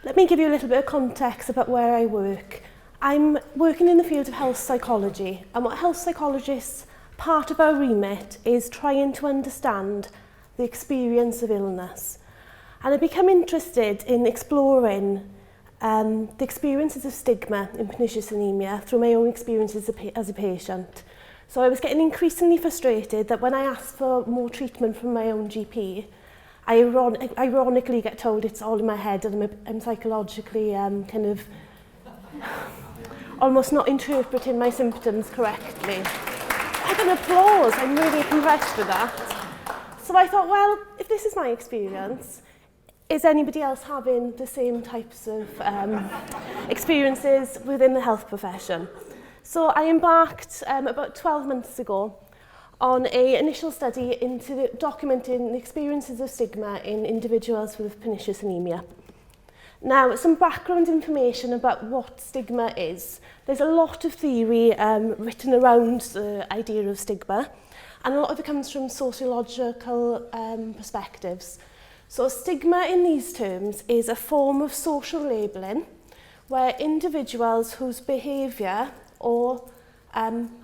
Let me give you a little bit of context about where I work. I'm working in the field of health psychology, and what health psychologists, part of our remit is trying to understand the experience of illness. And I've become interested in exploring the experiences of stigma in pernicious anaemia through my own experiences as a patient. So I was getting increasingly frustrated that when I asked for more treatment from my own GP, I ironically get told it's all in my head and I'm psychologically kind of almost not interpreting my symptoms correctly. I can applause, I'm really impressed with that. So I thought, well, if this is my experience, is anybody else having the same types of experiences within the health profession? So I embarked about 12 months ago on an initial study into documenting the experiences of stigma in individuals with pernicious anaemia. Now, some background information about what stigma is. There's a lot of theory written around the idea of stigma, and a lot of it comes from sociological perspectives. So stigma in these terms is a form of social labelling where individuals whose behaviour or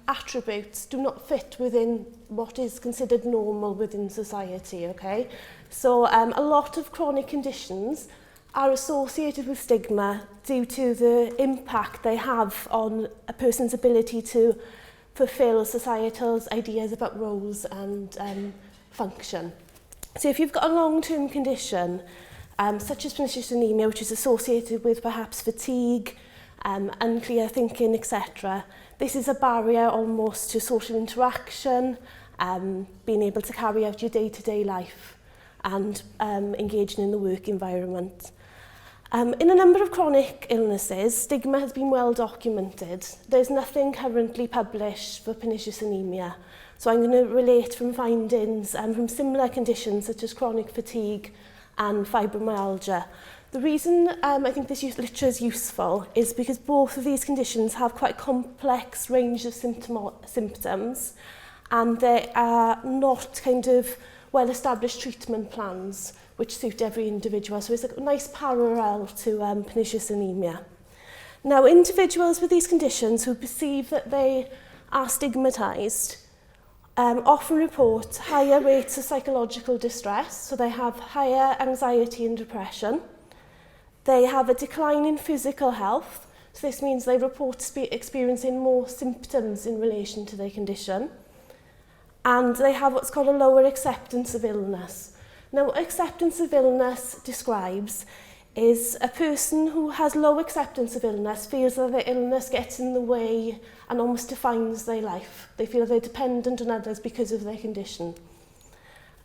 attributes do not fit within what is considered normal within society, okay? So a lot of chronic conditions are associated with stigma due to the impact they have on a person's ability to fulfil societal ideas about roles and function. So if you've got a long-term condition, such as pernicious anaemia, which is associated with perhaps fatigue, unclear thinking, etc., this is a barrier almost to social interaction, being able to carry out your day-to-day life and engaging in the work environment. In a number of chronic illnesses, stigma has been well documented. There's nothing currently published for pernicious anaemia. So I'm going to relate from findings from similar conditions such as chronic fatigue and fibromyalgia. The reason I think this literature is useful is because both of these conditions have quite a complex range of symptoms, and there are not kind of well-established treatment plans which suit every individual. So it's a nice parallel to pernicious anaemia. Now, individuals with these conditions who perceive that they are stigmatised often report higher rates of psychological distress, so they have higher anxiety and depression. They have a decline in physical health, so this means they report experiencing more symptoms in relation to their condition. And they have what's called a lower acceptance of illness. Now, what acceptance of illness describes is a person who has low acceptance of illness feels that their illness gets in the way and almost defines their life. They feel they're dependent on others because of their condition.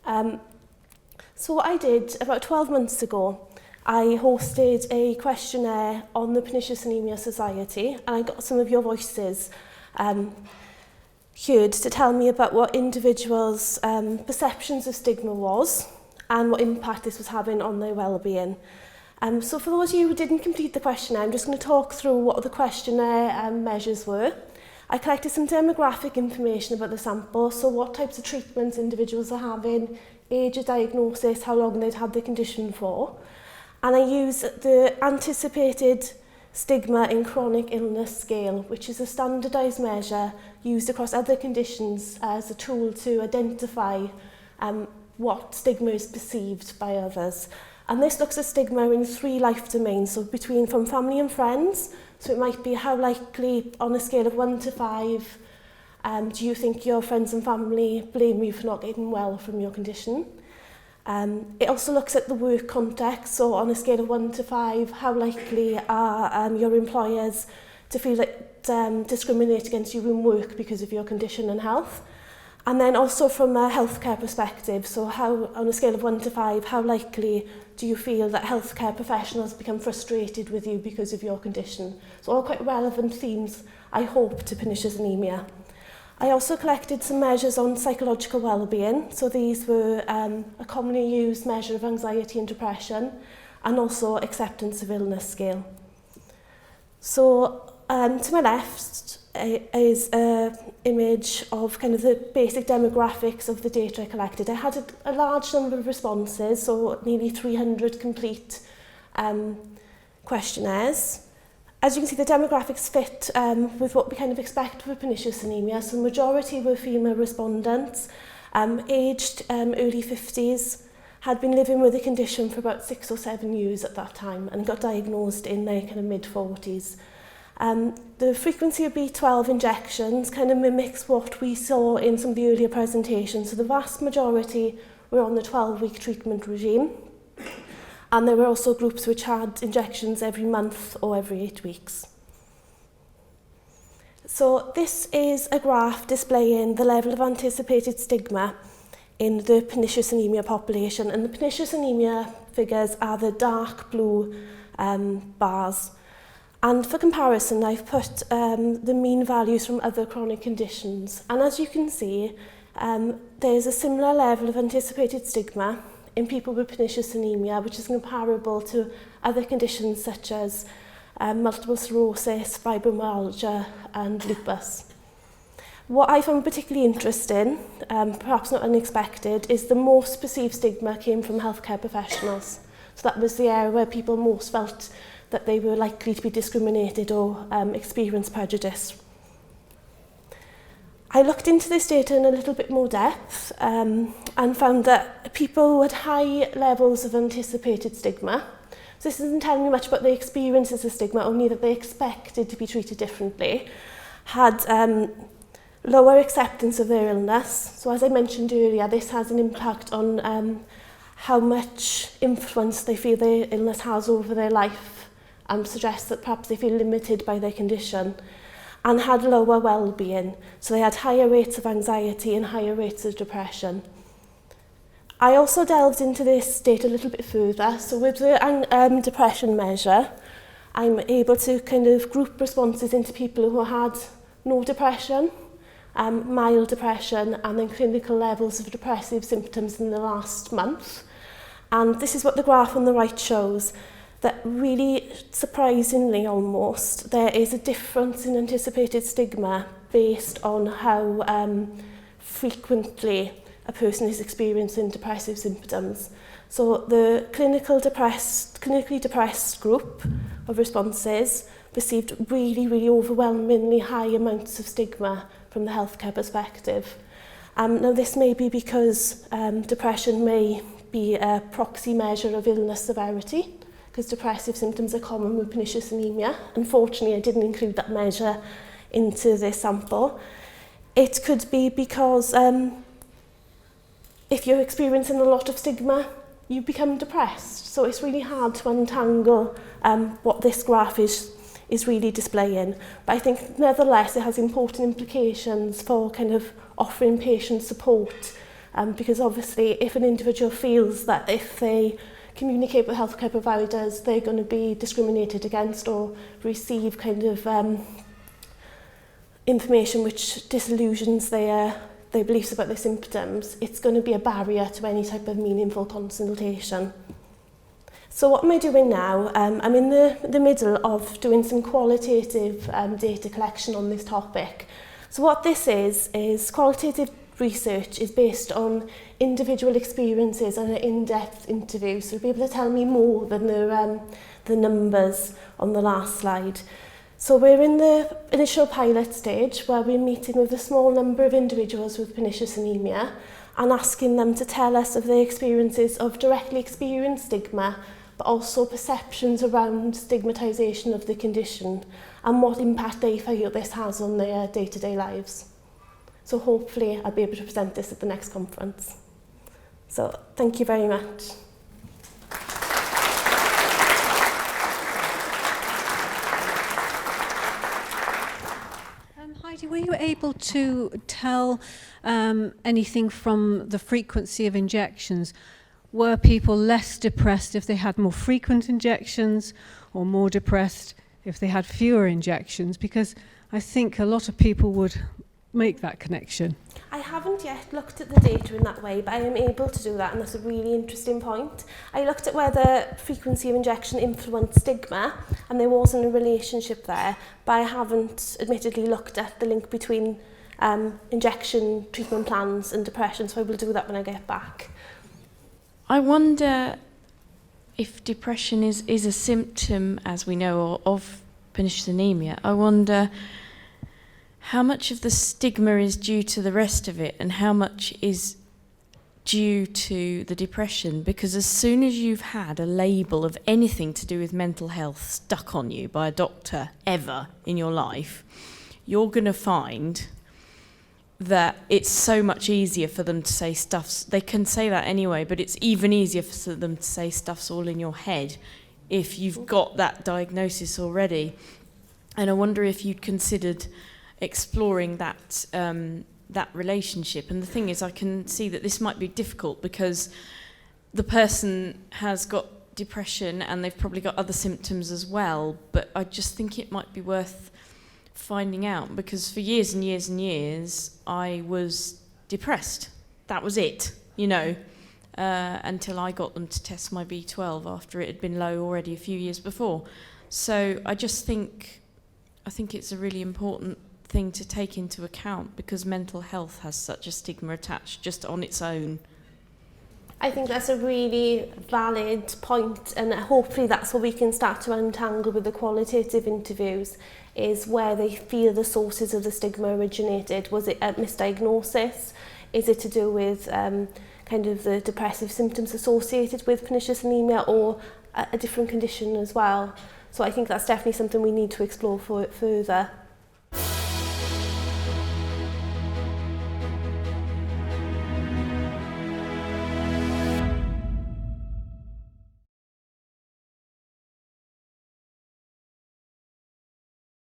So what I did about 12 months ago, I hosted a questionnaire on the Pernicious Anaemia Society, and I got some of your voices heard to tell me about what individuals' perceptions of stigma was and what impact this was having on their well-being. So for those of you who didn't complete the questionnaire, I'm just going to talk through what the questionnaire measures were. I collected some demographic information about the sample, so what types of treatments individuals are having, age of diagnosis, how long they'd had the condition for. And I used the anticipated stigma in chronic illness scale, which is a standardised measure used across other conditions as a tool to identify what stigma is perceived by others. And this looks at stigma in 3 life domains, so from family and friends. So it might be how likely, on a scale of 1 to 5, do you think your friends and family blame you for not getting well from your condition? It also looks at the work context, so on a scale of 1 to 5, how likely are your employers to feel like discriminate against you in work because of your condition and health? And then also from a healthcare perspective, so how, on a scale of 1 to 5, how likely do you feel that healthcare professionals become frustrated with you because of your condition? So all quite relevant themes, I hope, to pernicious anaemia. I also collected some measures on psychological well-being. So these were a commonly used measure of anxiety and depression, and also acceptance of illness scale. So to my left is an image of kind of the basic demographics of the data I collected. I had a large number of responses, so nearly 300 complete questionnaires. As you can see, the demographics fit with what we kind of expect for pernicious anaemia. So the majority were female respondents, aged early 50s, had been living with the condition for about 6 or 7 years at that time and got diagnosed in their kind of mid-40s. The frequency of B12 injections kind of mimics what we saw in some of the earlier presentations. So the vast majority were on the 12-week treatment regime. And there were also groups which had injections every month or every 8 weeks. So this is a graph displaying the level of anticipated stigma in the pernicious anaemia population. And the pernicious anaemia figures are the dark blue bars. And for comparison, I've put the mean values from other chronic conditions. And as you can see, there's a similar level of anticipated stigma in people with pernicious anaemia, which is comparable to other conditions such as multiple sclerosis, fibromyalgia, and lupus. What I found particularly interesting, perhaps not unexpected, is the most perceived stigma came from healthcare professionals. So that was the area where people most felt that they were likely to be discriminated or experience prejudice. I looked into this data in a little bit more depth and found that people with high levels of anticipated stigma, so this isn't telling me much about their experiences of stigma, only that they expected to be treated differently, had lower acceptance of their illness. So as I mentioned earlier, this has an impact on how much influence they feel their illness has over their life and suggests that perhaps they feel limited by their condition, and had lower well-being. So they had higher rates of anxiety and higher rates of depression. I also delved into this data a little bit further. So with the depression measure, I'm able to kind of group responses into people who had no depression, mild depression, and then clinical levels of depressive symptoms in the last month. And this is what the graph on the right shows, that really surprisingly almost, there is a difference in anticipated stigma based on how frequently a person is experiencing depressive symptoms. So the clinically depressed group of responses received really overwhelmingly high amounts of stigma from the healthcare perspective. Now this may be because depression may be a proxy measure of illness severity, because depressive symptoms are common with pernicious anaemia. Unfortunately, I didn't include that measure into this sample. It could be because if you're experiencing a lot of stigma, you become depressed. So it's really hard to untangle what this graph is really displaying. But I think nevertheless, it has important implications for kind of offering patient support. Because obviously, if an individual feels that if they communicate with healthcare providers, they're going to be discriminated against or receive kind of information which disillusions their beliefs about their symptoms, it's going to be a barrier to any type of meaningful consultation. So what am I doing now? I'm in the middle of doing some qualitative data collection on this topic. So what this is qualitative research is based on individual experiences and an in-depth interview, so you'll be able to tell me more than the numbers on the last slide. So we're in the initial pilot stage where we're meeting with a small number of individuals with pernicious anaemia and asking them to tell us of their experiences of directly experienced stigma, but also perceptions around stigmatisation of the condition and what impact they feel this has on their day-to-day lives. So hopefully I'll be able to present this at the next conference. So thank you very much. Heidi, were you able to tell anything from the frequency of injections? Were people less depressed if they had more frequent injections, or more depressed if they had fewer injections? Because I think a lot of people would make that connection. I haven't yet looked at the data in that way, but I am able to do that, and that's a really interesting point. I looked at whether frequency of injection influenced stigma, and there wasn't a relationship there, but I haven't admittedly looked at the link between injection treatment plans and depression, so I will do that when I get back. I wonder if depression is a symptom, as we know, of pernicious anemia, I wonder how much of the stigma is due to the rest of it and how much is due to the depression, because as soon as you've had a label of anything to do with mental health stuck on you by a doctor ever in your life, you're going to find that it's so much easier for them to say stuff's, they can say that anyway, but it's even easier for them to say stuff's all in your head if you've got that diagnosis already. And I wonder if you'd considered exploring that that relationship. And the thing is, I can see that this might be difficult because the person has got depression and they've probably got other symptoms as well, but I just think it might be worth finding out, because for years and years and years I was depressed. That was it, you know, until I got them to test my B12 after it had been low already a few years before. So I think it's a really important thing to take into account, because mental health has such a stigma attached just on its own. I think that's a really valid point, and hopefully that's where we can start to untangle with the qualitative interviews, is where they feel the sources of the stigma originated. Was it a misdiagnosis? Is it to do with kind of the depressive symptoms associated with pernicious anemia, or a different condition as well? So I think that's definitely something we need to explore further.